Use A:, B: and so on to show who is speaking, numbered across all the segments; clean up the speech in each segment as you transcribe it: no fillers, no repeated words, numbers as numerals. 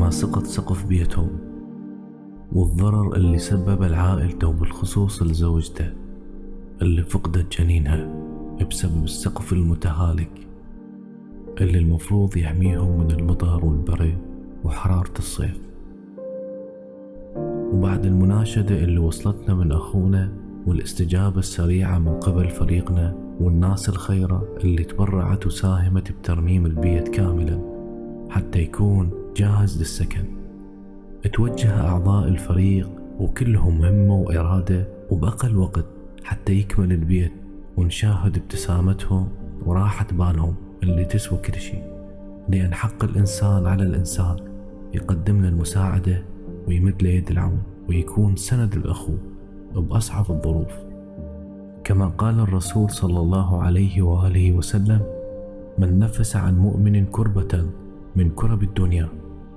A: ما سقط سقف بيتهم، والضرر اللي سببه لعائلته وبالخصوص لزوجته اللي فقدت جنينها بسبب السقف المتهالك اللي المفروض يحميهم من المطر والبرد وحرارة الصيف. وبعد المناشدة اللي وصلتنا من أخونا والاستجابة السريعة من قبل فريقنا والناس الخيرة اللي تبرعت وساهمت بترميم البيت كاملا حتى يكون جاهز للسكن، توجه أعضاء الفريق وكلهم همة وإرادة وبأقل وقت حتى يكمل البيت، ونشاهد ابتسامتهم وراحة بالهم اللي تسوى كل شيء، لأن حق الإنسان على الإنسان يقدم له المساعدة ويمد له يد العون ويكون سند الأخو بأصعب الظروف. كما قال الرسول صلى الله عليه وآله وسلم: من نفس عن مؤمن كربة من كرب الدنيا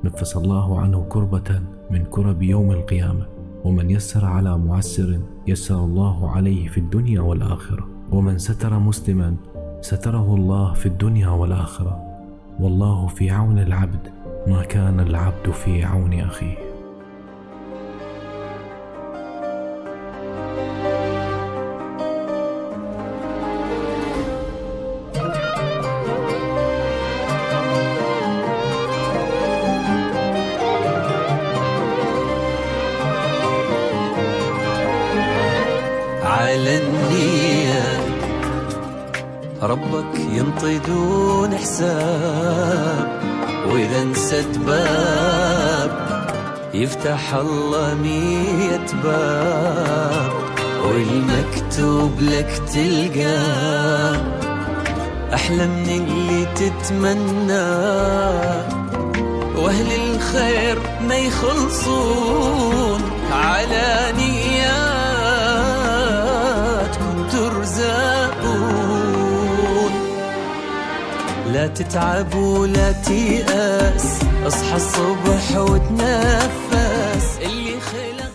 A: نفس الله عنه كربة من كرب يوم القيامة، ومن يسر على معسر يسر الله عليه في الدنيا والآخرة، ومن ستر مسلما ستره الله في الدنيا والآخرة، والله في عون العبد ما كان العبد في عون أخيه.
B: على النية ربك ينطي دون حساب، وإذا انسد باب يفتح الله 100 باب، والمكتوب لك تلقاه أحلى من اللي تتمناه، وأهل الخير ما يخلصون على نياتكم ترزقون. لا تتعب ولا تيأس، اصحى الصبح وتنفس اللي خلق